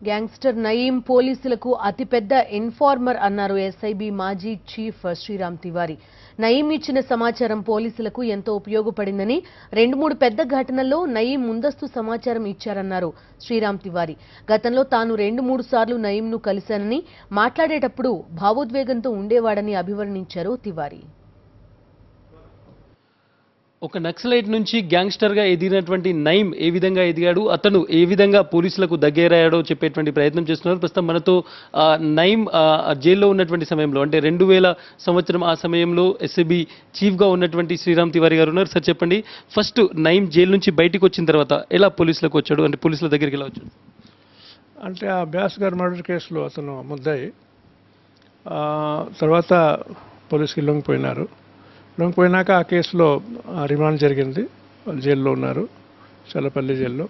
Gangster Nayeem పోలీసులకు అతిపెద్ద informer అన్నారు ఎస్ఐబి మాజీ చీఫ్ శ్రీరామ్ తివారీ. నయీం ఇచ్చిన సమాచారం పోలీసులకు ఎంతో ఉపయోగపడిందని, 2-3 పెద్ద ఘటనల్లో నయీం ముందస్తు సమాచారం ఇచ్చారన్నారు శ్రీరామ్ తివారీ. గతంలో తాను 2-3 సార్లు నయీంను కలిశానని, మాట్లాడేటప్పుడు భావోద్వేగంతో ఉండేవాడని అభివర్ణించారు తివారీ. ఒక నక్సలైట్ నుంచి గ్యాంగ్స్టర్గా ఎదిగినటువంటి నయీం ఏ విధంగా ఎదిగాడు, అతను ఏ విధంగా పోలీసులకు దగ్గరయ్యాడో చెప్పేటువంటి ప్రయత్నం చేస్తున్నారు. ప్రస్తుతం మనతో నయీం జైల్లో ఉన్నటువంటి సమయంలో, అంటే 2000 సంవత్సరం ఆ సమయంలో ఎస్ఐబి చీఫ్గా ఉన్నటువంటి శ్రీరామ్ తివారీ గారు ఉన్నారు. సార్ చెప్పండి, ఫస్ట్ నయీం జైలు నుంచి బయటకు వచ్చిన తర్వాత ఎలా పోలీసులకు వచ్చాడు, అంటే పోలీసుల దగ్గరికి ఎలా వచ్చాడు? అంటే ఆ బ్యాస్ గారి మర్డర్ కేసులో అతను ముద్దాయి, తర్వాత పోలీసుకి లొంగిపోయినాక ఆ కేసులో రిమాండ్ జరిగింది. వాళ్ళు జైల్లో ఉన్నారు, చల్లపల్లి జైల్లో.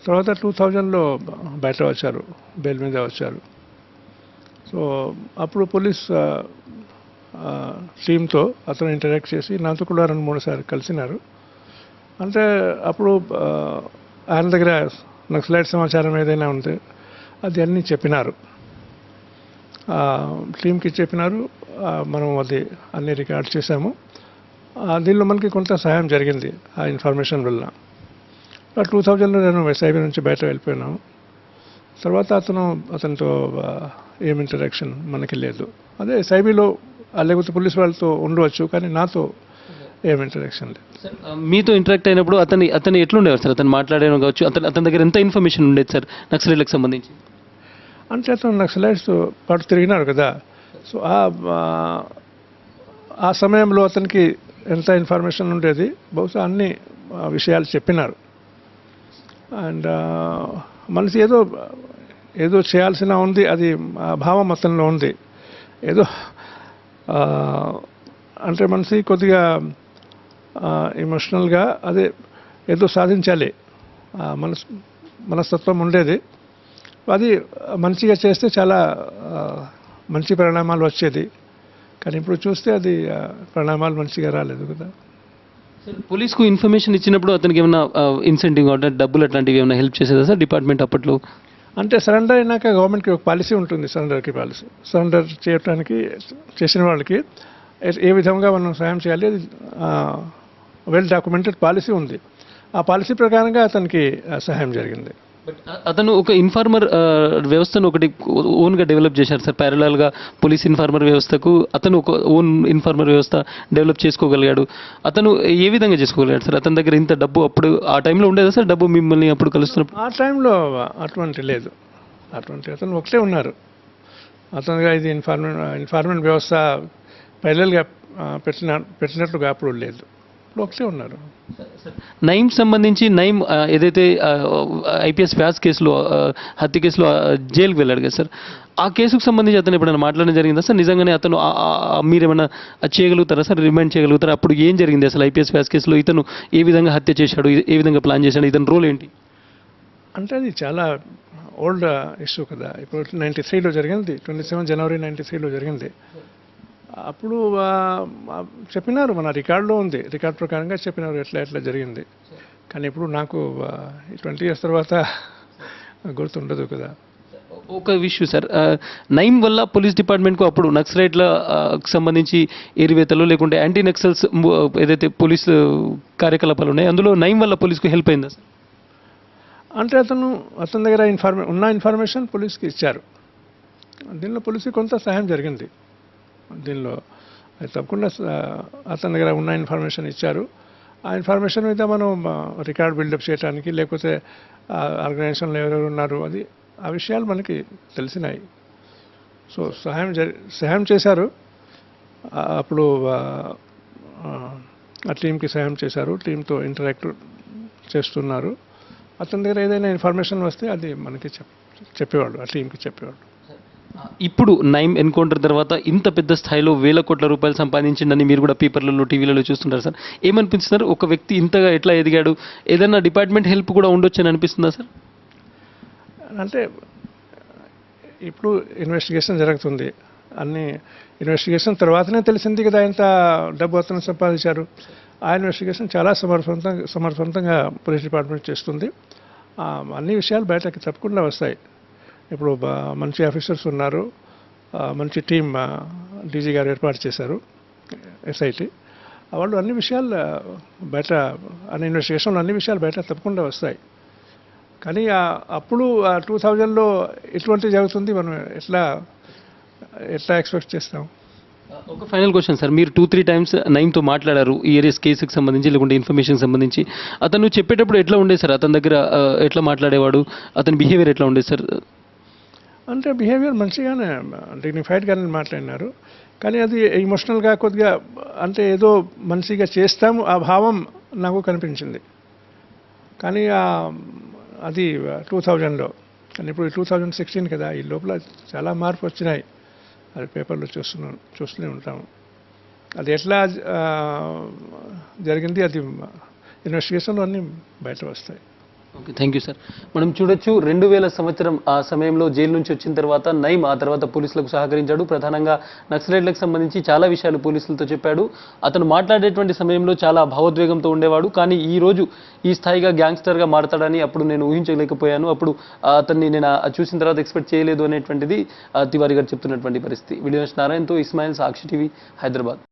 తర్వాత 2000లో బయట వచ్చారు, బెయిల్ మీద వచ్చారు. సో అప్పుడు పోలీస్ టీంతో అతను ఇంటరాక్ట్ చేసి నాతో కూడా 2-3 సార్లు కలిసినారు. అంటే అప్పుడు ఆయన దగ్గర నక్సలైట్ సమాచారం ఏదైనా ఉంటే అది అన్నీ చెప్పినారు, టీంకి చెప్పినారు. మనం అది అన్ని రికార్డ్ చేశాము. దీనిలో మనకి కొంత సహాయం జరిగింది ఆ ఇన్ఫర్మేషన్ వల్ల. 2000లో నేను ఎస్ఐబి నుంచి బయట వెళ్ళిపోయినాము. తర్వాత అతనితో ఏం ఇంటరాక్షన్ మనకి లేదు. అదే ఎస్ఐబిలో లేకపోతే పోలీస్ వాళ్ళతో ఉండవచ్చు, కానీ నాతో ఏం ఇంటరాక్షన్ లేదు. మీతో ఇంటరాక్ట్ అయినప్పుడు అతను ఎట్లుండేవారు సార్? అతను మాట్లాడేది కావచ్చు, అతని దగ్గర ఎంత ఇన్ఫర్మేషన్ ఉండేది సార్ నక్సలైట్లకు సంబంధించి? అంటే అతను నక్సలైట్స్ పాటు తిరిగినారు కదా. సో ఆ సమయంలో అతనికి ఎంత ఇన్ఫర్మేషన్ ఉండేది, బహుశా అన్ని విషయాలు చెప్పినారు. అండ్ మనిషి ఏదో చేయాల్సిన ఉంది, అది భావం అతనిలో ఉంది. ఏదో అంటే మనిషి కొద్దిగా ఎమోషనల్గా అదే ఏదో సాధించాలి మనస్తత్వం ఉండేది. అది మంచిగా చేస్తే చాలా మంచి పరిణామాలు వచ్చేది. కానీ ఇప్పుడు చూస్తే అది పరిణామాలు మంచిగా రాలేదు కదా. పోలీస్కు ఇన్ఫర్మేషన్ ఇచ్చినప్పుడు అతనికి ఏమైనా ఇన్సెంటివ్ అంటే డబ్బులు అట్లాంటివి ఏమైనా హెల్ప్ చేసేదా సార్ డిపార్ట్మెంట్ అప్పట్లో? అంటే సరెండర్ అయినాక గవర్నమెంట్కి ఒక పాలసీ ఉంటుంది, సరెండర్ చేయడానికి చేసిన వాళ్ళకి ఏ విధంగా మనం సహాయం చేయాలి, అది వెల్ డాక్యుమెంటెడ్ పాలసీ ఉంది. ఆ పాలసీ ప్రకారంగా అతనికి సహాయం జరిగింది. అతను ఒక ఇన్ఫార్మర్ వ్యవస్థను ఒకటి ఓన్గా డెవలప్ చేశారు సార్. ప్యారలల్గా పోలీస్ ఇన్ఫార్మర్ వ్యవస్థకు అతను ఒక ఓన్ ఇన్ఫార్మర్ వ్యవస్థ డెవలప్ చేసుకోగలిగాడు. అతను ఏ విధంగా చేసుకోగలిగాడు సార్? అతని దగ్గర ఇంత డబ్బు అప్పుడు ఆ టైంలో ఉండేదా సార్? డబ్బు మిమ్మల్ని అప్పుడు కలుస్తున్నప్పుడు? ఆ టైంలో అటువంటి లేదు, అతను ఒకటే ఉన్నారు. అతనుగా ఇది ఇన్ఫార్మర్ వ్యవస్థ ప్యారలల్గా పెట్టినట్లుగా అప్పుడు లేదు, ఒకటే ఉన్నారు. నయీం సంబంధించి నయీం ఏదైతే ఐపీఎస్ వ్యాస్ కేసులో హత్య కేసులో జైలుకి వెళ్ళాడు కదా సార్, ఆ కేసుకు సంబంధించి అతను ఎప్పుడైనా మాట్లాడడం జరిగిందా సార్? నిజంగానే అతను మీరేమైనా చేయగలుగుతారా సార్, రిమైండ్ చేయగలుగుతారా? అప్పుడు ఏం జరిగింది అసలు ఐపీఎస్ వ్యాస్ కేసులో? ఇతను ఏ విధంగా హత్య చేశాడు, ఏ విధంగా ప్లాన్ చేశాడు, ఇతని రోల్ ఏంటి? అంటే అది చాలా ఓల్డ్ ఇష్యూ కదా. ఇప్పుడు 93లో జరిగింది, 27 జనవరి 93లో జరిగింది. అప్పుడు చెప్పినారు, మన రికార్డులో ఉంది, రికార్డ్ ప్రకారంగా చెప్పినారు ఎట్లా జరిగింది. కానీ ఇప్పుడు నాకు 20 years తర్వాత గుర్తుండదు కదా. ఒక విషయం సార్, నయీం వల్ల పోలీస్ డిపార్ట్మెంట్కు అప్పుడు నక్సలైట్లకు సంబంధించి ఏరివేతలు లేకుంటే యాంటీ నక్సల్స్ ఏదైతే పోలీసు కార్యకలాపాలు ఉన్నాయి, అందులో నయీం వల్ల పోలీసుకు హెల్ప్ అయిందా సార్? అంటే అతని దగ్గర ఉన్న ఇన్ఫర్మేషన్ పోలీస్కి ఇచ్చారు. దీనిలో పోలీసుకి కొంత సహాయం జరిగింది. దీనిలో తప్పకుండా అతని దగ్గర ఉన్న ఇన్ఫర్మేషన్ ఇచ్చారు. ఆ ఇన్ఫర్మేషన్ మీద మనం రికార్డ్ బిల్డప్ చేయడానికి, లేకపోతే ఆర్గనైజేషన్లో ఎవరెవరు ఉన్నారు, అది ఆ విషయాలు మనకి తెలిసినాయి. సో సహాయం చేశారు. అప్పుడు ఆ టీంకి సహాయం చేశారు, టీంతో ఇంటరాక్ట్ చేస్తున్నారు. అతని దగ్గర ఏదైనా ఇన్ఫర్మేషన్ వస్తే అది మనకి చెప్పేవాళ్ళు, ఆ టీంకి చెప్పేవాళ్ళు. ఇప్పుడు నయీం ఎన్కౌంటర్ తర్వాత ఇంత పెద్ద స్థాయిలో వేల కోట్ల రూపాయలు సంపాదించిందని మీరు కూడా పేపర్లలో టీవీలలో చూస్తుంటారు సార్. ఏమనిపిస్తున్నారు? ఒక వ్యక్తి ఇంతగా ఎట్లా ఎదిగాడు? ఏదైనా డిపార్ట్మెంట్ హెల్ప్ కూడా ఉండొచ్చని అనిపిస్తుందా సార్? అంటే ఇప్పుడు ఇన్వెస్టిగేషన్ జరుగుతుంది, అన్ని ఇన్వెస్టిగేషన్ తర్వాతనే తెలిసింది కదా ఎంత డబ్బు అతను సంపాదించారు. ఆ ఇన్వెస్టిగేషన్ చాలా సమర్థవంతంగా పోలీస్ డిపార్ట్మెంట్ చేస్తుంది. అన్ని విషయాలు బయటకి తప్పకుండా వస్తాయి. ఇప్పుడు మంచి ఆఫీసర్స్ ఉన్నారు, మంచి టీం డీజీ గారు ఏర్పాటు చేశారు, ఎస్ఐటి. వాళ్ళు అన్ని విషయాలు బయట, అన్ని ఇన్వెస్టిగేషన్లో అన్ని విషయాలు బయట తప్పకుండా వస్తాయి. కానీ అప్పుడు 2000లో ఇటువంటి జరుగుతుంది, మనం ఎట్లా ఎక్స్పెక్ట్ చేస్తాం? ఒక ఫైనల్ క్వశ్చన్ సార్, మీరు 2-3 టైమ్స్ నైమ్తో మాట్లాడారు ఈ ఏరియస్ కేసుకి సంబంధించి లేకుంటే ఇన్ఫర్మేషన్ సంబంధించి. అతను చెప్పేటప్పుడు ఎట్లా ఉండేది సార్? అతని దగ్గర ఎట్లా మాట్లాడేవాడు? అతని బిహేవియర్ ఎట్లా ఉండేది సార్? అంటే బిహేవియర్ మంచిగానే, డిగ్నిఫైడ్గానే మాట్లాడినారు. కానీ అది ఎమోషనల్గా కొద్దిగా, అంటే ఏదో మంచిగా చేస్తాము ఆ భావం నాకు కనిపించింది. కానీ అది 2000లో, కానీ ఇప్పుడు 2016 కదా, ఈ లోపల చాలా మార్పు వచ్చినాయి. అది పేపర్లో చూస్తూనే ఉంటాము. అది ఎట్లా జరిగింది, అది ఇన్వెస్టిగేషన్లో అన్నీ బయట వస్తాయి. Okay, thank you sir. మనం చూడొచ్చు 2000 సంవత్సరం ఆ సమయంలో జైలు నుంచి వచ్చిన తర్వాత నయీం ఆ తర్వాత పోలీసులకు సహకరించాడు. ప్రధానంగా నక్సలైట్లకు సంబంధించి చాలా విషయాలు పోలీసులతో చెప్పాడు. అతను మాట్లాడేటువంటి సమయంలో చాలా భావోద్వేగంతో ఉండేవాడు. కానీ ఈ రోజు ఈ స్థాయిగా గ్యాంగ్స్టర్గా మారతాడని అప్పుడు నేను ఊహించలేకపోయాను. అప్పుడు అతన్ని నేను చూసిన తర్వాత ఎక్స్పెక్ట్ చేయలేదు అనేటువంటిది తివారీ గారు చెప్తున్నటువంటి పరిస్థితి. వీడియో నారాయణతో ఇస్మాయిల్, సాక్షి టీవీ, హైదరాబాద్.